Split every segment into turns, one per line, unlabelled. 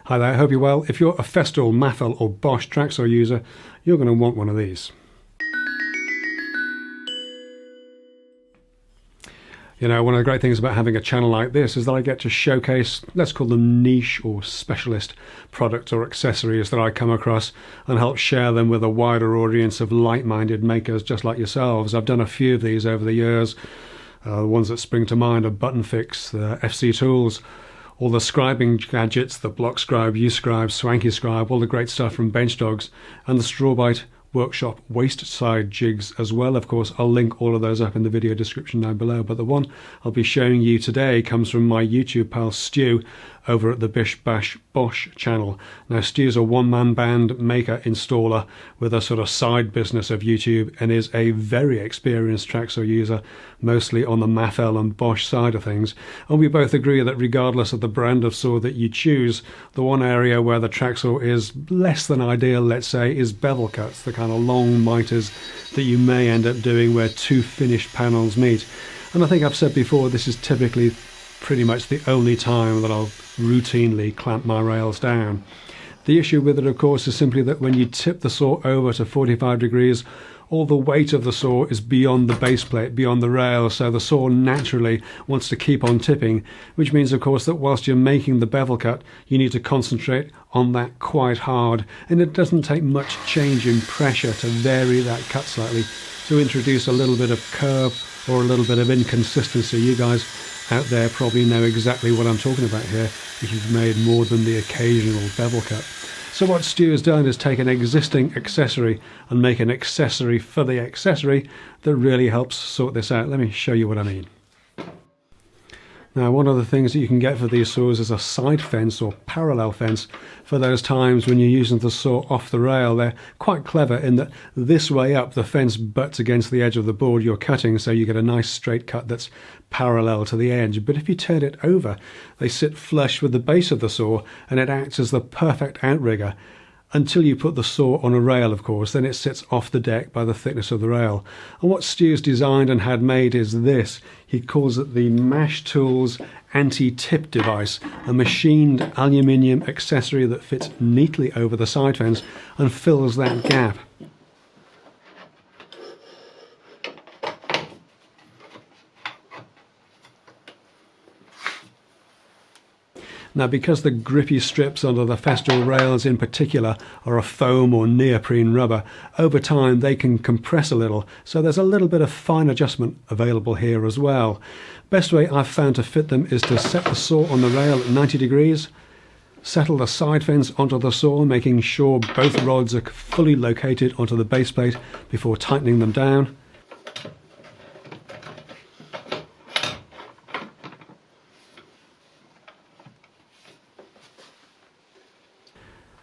Hi there, I hope you're well. If you're a Festool, Mafell or Bosch track saw user, you're going to want one of these. You know, one of the great things about having a channel like this is that I get to showcase, let's call them niche or specialist products or accessories that I come across and help share them with a wider audience of like-minded makers just like yourselves. I've done a few of these over the years. The ones that spring to mind are Button Fix, the FC tools, all the scribing gadgets, the Block Scribe, U-Scribe, Swanky Scribe, all the great stuff from Bench Dogs, and the Strawbite Workshop waist side jigs as well. Of course, I'll link all of those up in the video description down below, but the one I'll be showing you today comes from my YouTube pal Stu over at the Bish Bash Bosch channel. Now, Stu's a one-man band maker installer with a sort of side business of YouTube and is a very experienced track saw user, mostly on the Mafell and Bosch side of things. And we both agree that regardless of the brand of saw that you choose, the one area where the track saw is less than ideal, let's say, is bevel cuts, the kind of long miters that you may end up doing where two finished panels meet. And I think I've said before, this is typically pretty much the only time that I'll routinely clamp my rails down. The issue with it, of course, is simply that when you tip the saw over to 45 degrees, all the weight of the saw is beyond the base plate, beyond the rail, so the saw naturally wants to keep on tipping, which means, of course, that whilst you're making the bevel cut, you need to concentrate on that quite hard, and it doesn't take much change in pressure to vary that cut slightly, to introduce a little bit of curve or a little bit of inconsistency. You guys out there probably know exactly what I'm talking about here if you've made more than the occasional bevel cut. So what Stu has done is take an existing accessory and make an accessory for the accessory that really helps sort this out. Let me show you what I mean. Now, one of the things that you can get for these saws is a side fence or parallel fence for those times when you're using the saw off the rail. They're quite clever in that this way up the fence butts against the edge of the board you're cutting, so you get a nice straight cut that's parallel to the edge. But if you turn it over, they sit flush with the base of the saw and it acts as the perfect outrigger until you put the saw on a rail, of course. Then it sits off the deck by the thickness of the rail. And what Stu's designed and had made is this. He calls it the Mash Tools anti-tip device, a machined aluminium accessory that fits neatly over the side fence and fills that gap. Now, because the grippy strips under the Festool rails in particular are a foam or neoprene rubber, over time they can compress a little, so there's a little bit of fine adjustment available here as well. Best way I've found to fit them is to set the saw on the rail at 90 degrees, settle the side fence onto the saw, making sure both rods are fully located onto the base plate before tightening them down.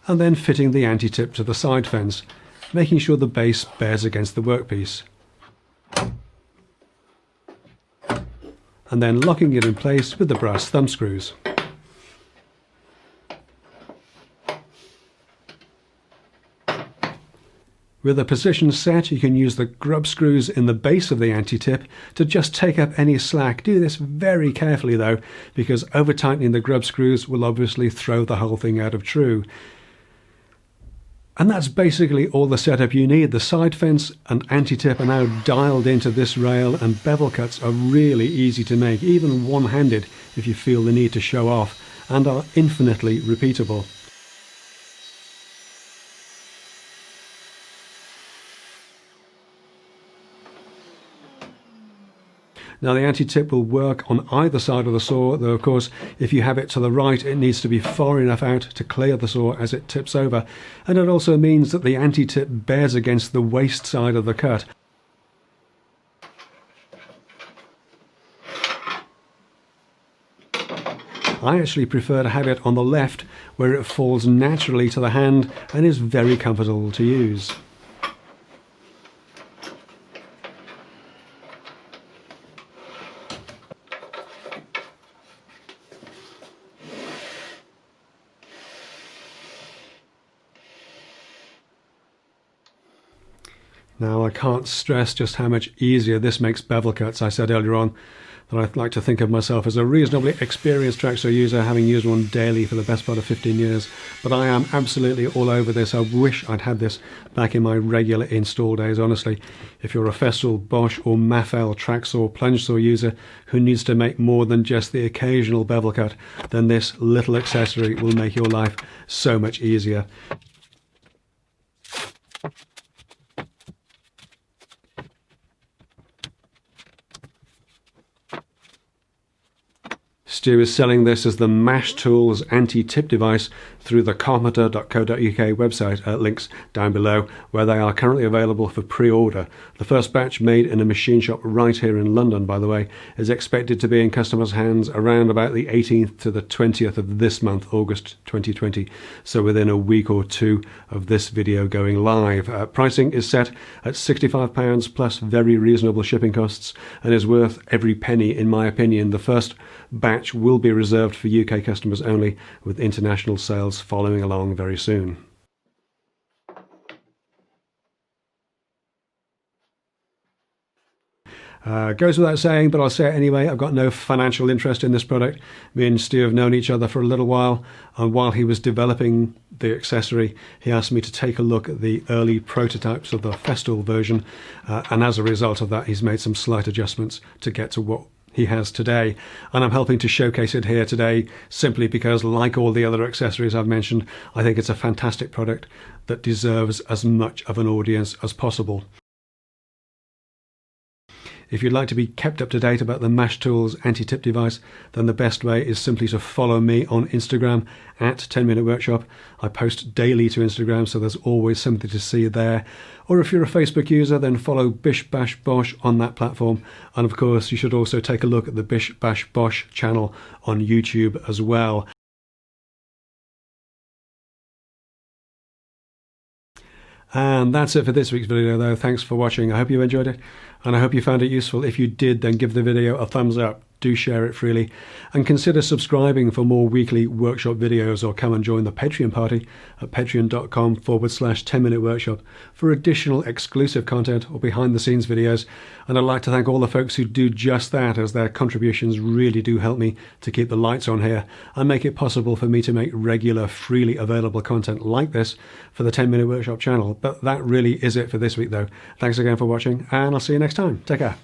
And then fitting the anti-tip to the side fence, making sure the base bears against the workpiece. And then locking it in place with the brass thumb screws. With the position set, you can use the grub screws in the base of the anti-tip to just take up any slack. Do this very carefully though, because over-tightening the grub screws will obviously throw the whole thing out of true. And that's basically all the setup you need. The side fence and anti-tip are now dialed into this rail, and bevel cuts are really easy to make, even one-handed if you feel the need to show off, and are infinitely repeatable. Now, the anti-tip will work on either side of the saw, though of course if you have it to the right it needs to be far enough out to clear the saw as it tips over, and it also means that the anti-tip bears against the waist side of the cut. I actually prefer to have it on the left where it falls naturally to the hand and is very comfortable to use. Now, I can't stress just how much easier this makes bevel cuts. I said earlier on that I like to think of myself as a reasonably experienced track saw user, having used one daily for the best part of 15 years. But I am absolutely all over this. I wish I'd had this back in my regular install days, honestly. If you're a Festool, Bosch or Mafell track saw, plunge saw user who needs to make more than just the occasional bevel cut, then this little accessory will make your life so much easier. Stu is selling this as the Mashtools anti-tip device through the carpenter.co.uk website, links down below, where they are currently available for pre-order. The first batch, made in a machine shop right here in London, by the way, is expected to be in customers' hands around about the 18th to the 20th of this month, August 2020, so within a week or two of this video going live. Pricing is set at £65 plus very reasonable shipping costs, and is worth every penny in my opinion. The first batch will be reserved for UK customers only, with international sales following along very soon. Goes without saying, but I'll say it anyway, I've got no financial interest in this product. Me and Stu have known each other for a little while, and while he was developing the accessory, he asked me to take a look at the early prototypes of the Festool version, and as a result of that, he's made some slight adjustments to get to what he has today, and I'm helping to showcase it here today simply because, like all the other accessories I've mentioned, I think it's a fantastic product that deserves as much of an audience as possible. If you'd like to be kept up to date about the Mashtools anti-tip device, then the best way is simply to follow me on Instagram at 10 Minute Workshop. I post daily to Instagram, so there's always something to see there. Or if you're a Facebook user, then follow Bish Bash Bosch on that platform. And of course, you should also take a look at the Bish Bash Bosch channel on YouTube as well. And that's it for this week's video though. Thanks for watching. I hope you enjoyed it, and I hope you found it useful. If you did, then give the video a thumbs up. Do share it freely, and consider subscribing for more weekly workshop videos, or come and join the Patreon party at patreon.com/10minute workshop for additional exclusive content or behind the scenes videos. And I'd like to thank all the folks who do just that, as their contributions really do help me to keep the lights on here and make it possible for me to make regular freely available content like this for the 10 Minute Workshop channel. But that really is it for this week though. Thanks again for watching, and I'll see you next time. Take care.